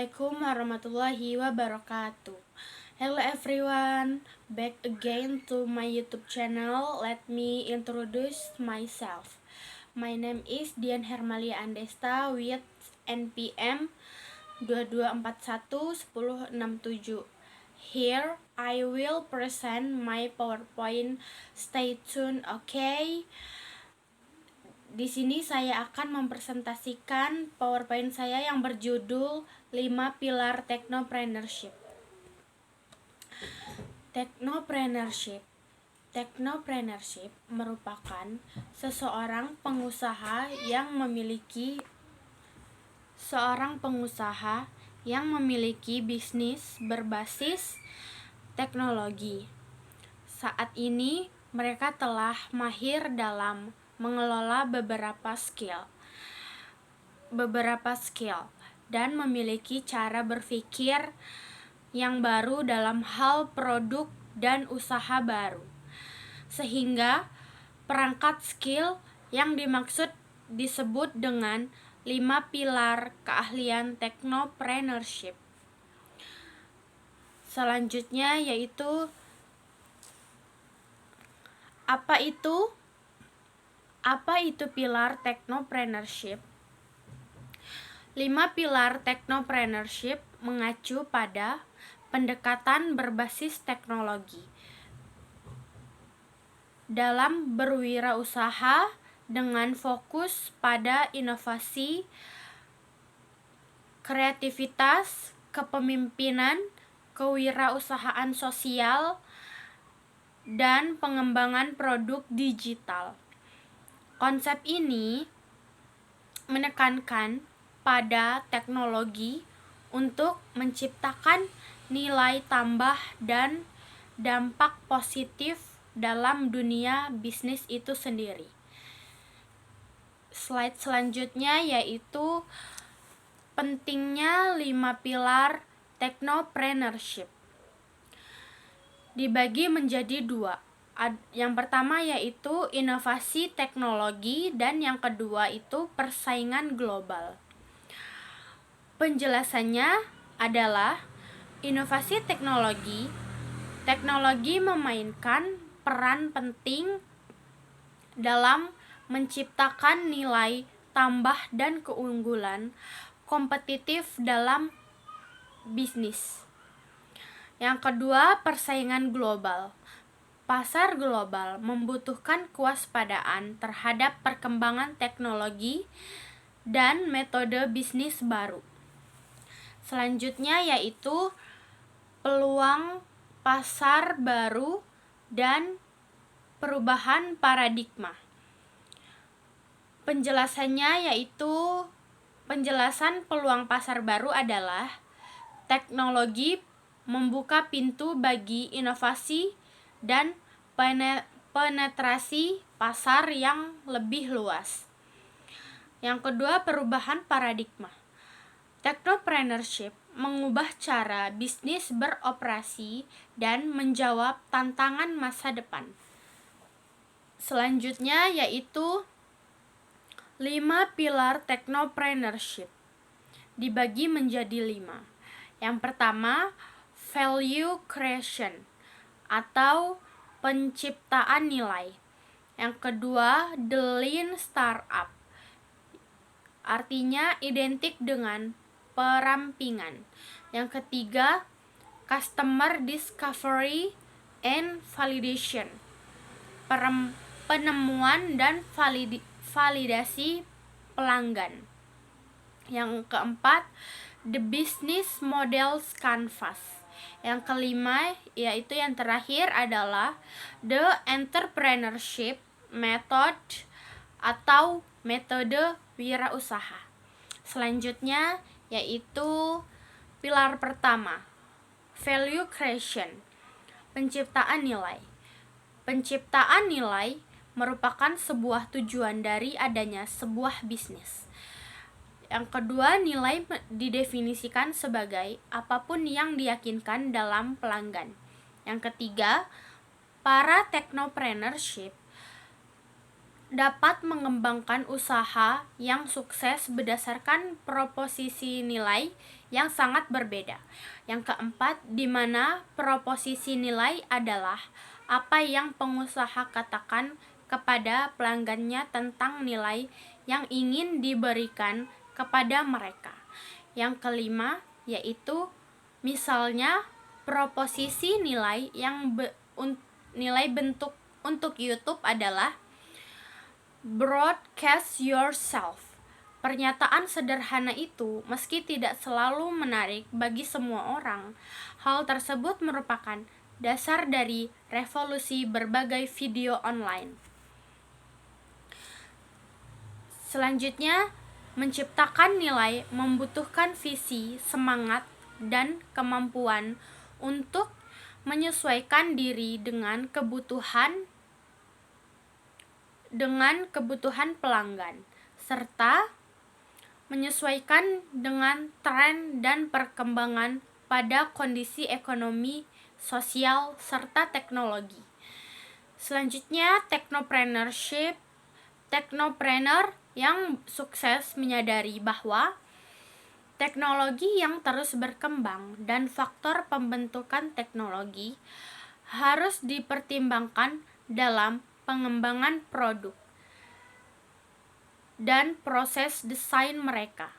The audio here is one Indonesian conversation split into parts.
Assalamualaikum warahmatullahi wabarakatuh. Hello everyone, back again to my YouTube channel. Let me introduce myself. My name is Dian Hermalia Andesta with NPM 22411067. Here I will present my PowerPoint. Stay tuned, okay? Di sini saya akan mempresentasikan PowerPoint saya yang berjudul 5 Pilar Technopreneurship. Technopreneurship merupakan seorang pengusaha yang memiliki bisnis berbasis teknologi. Saat ini mereka telah mahir dalam mengelola beberapa skill dan memiliki cara berpikir yang baru dalam hal produk dan usaha baru. Sehingga perangkat skill yang dimaksud disebut dengan 5 pilar keahlian technopreneurship. Selanjutnya yaitu apa itu pilar technopreneurship? 5 pilar technopreneurship mengacu pada pendekatan berbasis teknologi dalam berwirausaha dengan fokus pada inovasi, kreativitas, kepemimpinan, kewirausahaan sosial, dan pengembangan produk digital. Konsep ini menekankan pada teknologi untuk menciptakan nilai tambah dan dampak positif dalam dunia bisnis itu sendiri. Slide selanjutnya yaitu pentingnya 5 pilar technopreneurship. Dibagi menjadi 2. Yang pertama yaitu inovasi teknologi dan yang kedua itu persaingan global. Penjelasannya adalah inovasi teknologi memainkan peran penting dalam menciptakan nilai tambah dan keunggulan kompetitif dalam bisnis. Yang kedua, persaingan global. Pasar global membutuhkan kewaspadaan terhadap perkembangan teknologi dan metode bisnis baru. Selanjutnya yaitu peluang pasar baru dan perubahan paradigma. Penjelasan peluang pasar baru adalah teknologi membuka pintu bagi inovasi dan penetrasi pasar yang lebih luas. Yang kedua, perubahan paradigma. Technopreneurship mengubah cara bisnis beroperasi dan menjawab tantangan masa depan. Selanjutnya yaitu 5 pilar technopreneurship. Dibagi menjadi 5. Yang pertama, value creation atau penciptaan nilai. Yang kedua, the lean startup. Artinya identik dengan perampingan. Yang ketiga, customer discovery and validation. Penemuan dan validasi pelanggan. Yang keempat, the business models canvas. Yang kelima, yaitu yang terakhir adalah the entrepreneurship method atau metode wirausaha. Selanjutnya yaitu pilar pertama, value creation, penciptaan nilai. Penciptaan nilai merupakan sebuah tujuan dari adanya sebuah bisnis. Yang kedua, nilai didefinisikan sebagai apapun yang diyakinkan dalam pelanggan. Yang ketiga, para technopreneurship dapat mengembangkan usaha yang sukses berdasarkan proposisi nilai yang sangat berbeda. Yang keempat, di mana proposisi nilai adalah apa yang pengusaha katakan kepada pelanggannya tentang nilai yang ingin diberikan kepada mereka. Yang kelima, yaitu misalnya proposisi nilai nilai bentuk untuk YouTube adalah broadcast yourself. Pernyataan sederhana itu, meski tidak selalu menarik bagi semua orang, hal tersebut merupakan dasar dari revolusi berbagai video online. Selanjutnya, menciptakan nilai membutuhkan visi, semangat, dan kemampuan untuk menyesuaikan diri dengan kebutuhan pelanggan, serta menyesuaikan dengan tren dan perkembangan pada kondisi ekonomi, sosial, serta teknologi. Selanjutnya, technopreneurship. Technopreneur yang sukses menyadari bahwa teknologi yang terus berkembang dan faktor pembentukan teknologi harus dipertimbangkan dalam pengembangan produk dan proses desain mereka.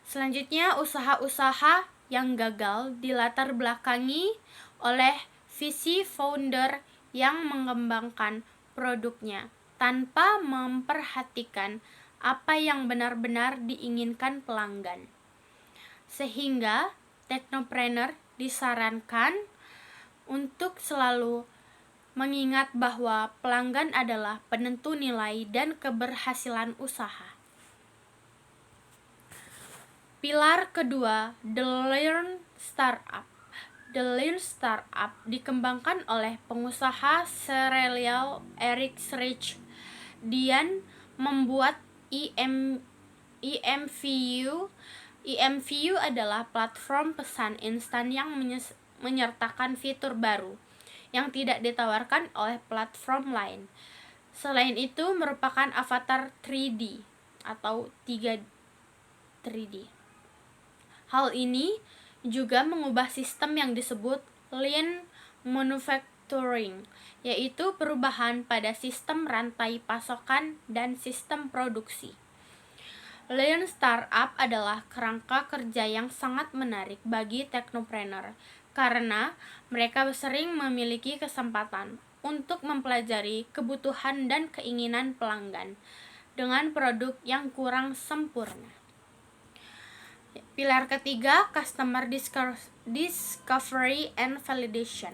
Selanjutnya, usaha-usaha yang gagal dilatar belakangi oleh visi founder yang mengembangkan produknya tanpa memperhatikan apa yang benar-benar diinginkan pelanggan. Sehingga technopreneur disarankan untuk selalu mengingat bahwa pelanggan adalah penentu nilai dan keberhasilan usaha. Pilar kedua, The Lean Startup. The Lean Startup dikembangkan oleh pengusaha sereal Eric Rich. Dia membuat EMVU. EMVU adalah platform pesan instan yang menyertakan fitur baru yang tidak ditawarkan oleh platform lain. Selain itu, merupakan avatar 3D atau 3D. Hal ini juga mengubah sistem yang disebut Lean Manufacturing, yaitu perubahan pada sistem rantai pasokan dan sistem produksi. Lean Startup adalah kerangka kerja yang sangat menarik bagi technopreneur karena mereka sering memiliki kesempatan untuk mempelajari kebutuhan dan keinginan pelanggan dengan produk yang kurang sempurna. Pilar ketiga, Customer Discovery and Validation.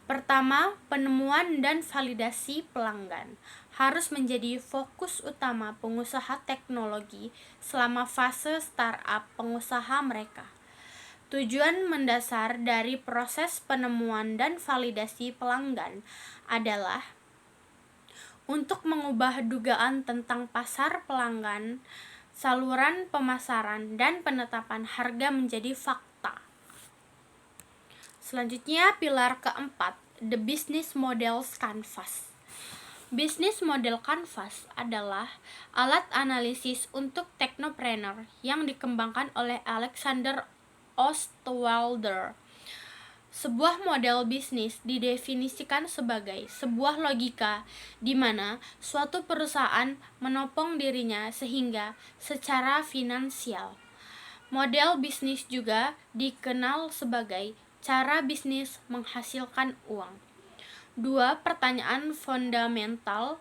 Pertama, penemuan dan validasi pelanggan harus menjadi fokus utama pengusaha teknologi selama fase startup pengusaha mereka. Tujuan mendasar dari proses penemuan dan validasi pelanggan adalah untuk mengubah dugaan tentang pasar pelanggan, saluran pemasaran, dan penetapan harga menjadi fakta. Selanjutnya, pilar keempat, The Business Models Canvas. Business Model Canvas adalah alat analisis untuk technopreneur yang dikembangkan oleh Alexander Osterwalder. Sebuah model bisnis didefinisikan sebagai sebuah logika di mana suatu perusahaan menopang dirinya sehingga secara finansial. Model bisnis juga dikenal sebagai cara bisnis menghasilkan uang. Dua pertanyaan fundamental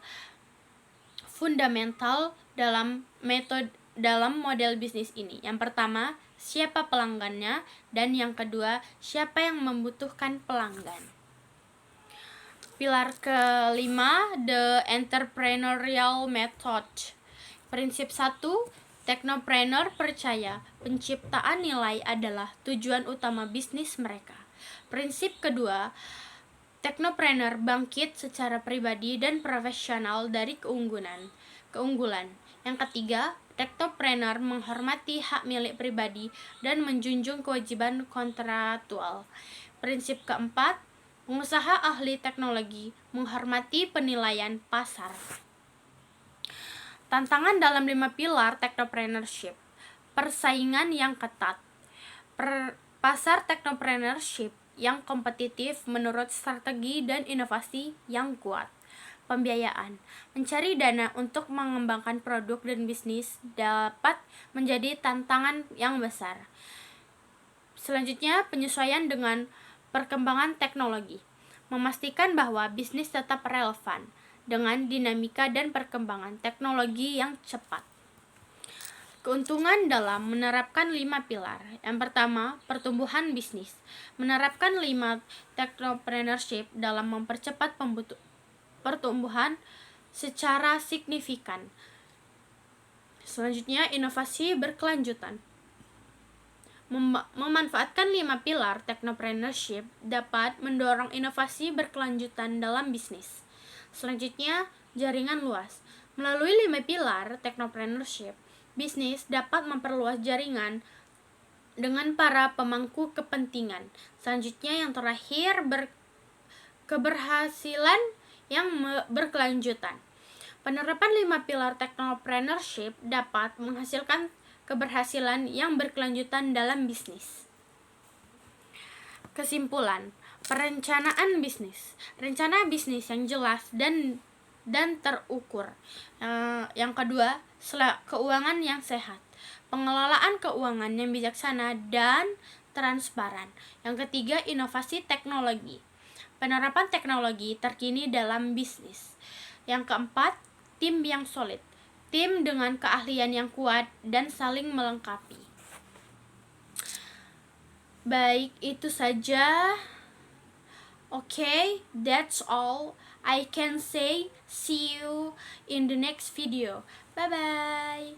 dalam model bisnis ini. Yang pertama, siapa pelanggannya, dan yang kedua, siapa yang membutuhkan pelanggan. Pilar kelima, The Entrepreneurial Method. Prinsip 1, technopreneur percaya penciptaan nilai adalah tujuan utama bisnis mereka. Prinsip kedua, technopreneur bangkit secara pribadi dan profesional dari keunggulan. Yang ketiga, technopreneur menghormati hak milik pribadi dan menjunjung kewajiban kontraktual. Prinsip keempat, Pengusaha ahli teknologi menghormati penilaian pasar. Tantangan dalam 5 pilar technopreneurship. Persaingan yang ketat. Pasar technopreneurship yang kompetitif menurut strategi dan inovasi yang kuat. Pembiayaan. Mencari dana untuk mengembangkan produk dan bisnis dapat menjadi tantangan yang besar. Selanjutnya, penyesuaian dengan perkembangan teknologi. Memastikan bahwa bisnis tetap relevan dengan dinamika dan perkembangan teknologi yang cepat. Keuntungan dalam menerapkan 5 pilar. Yang pertama, pertumbuhan bisnis. Menerapkan 5 technopreneurship dalam mempercepat pertumbuhan secara signifikan. Selanjutnya, inovasi berkelanjutan. Memanfaatkan 5 pilar technopreneurship dapat mendorong inovasi berkelanjutan dalam bisnis. Selanjutnya, jaringan luas. Melalui 5 pilar technopreneurship, bisnis dapat memperluas jaringan dengan para pemangku kepentingan. Selanjutnya, yang terakhir, keberhasilan yang berkelanjutan. Penerapan 5 pilar technopreneurship dapat menghasilkan keberhasilan yang berkelanjutan dalam bisnis. Kesimpulan, perencanaan bisnis. Rencana bisnis yang jelas dan terukur. Yang kedua, keuangan yang sehat. Pengelolaan keuangan yang bijaksana dan transparan. Yang ketiga, inovasi teknologi. Penerapan teknologi terkini dalam bisnis. Yang keempat, tim yang solid. Tim dengan keahlian yang kuat dan saling melengkapi. Baik, itu saja. Okay, that's all I can say. See you in the next video. Bye-bye.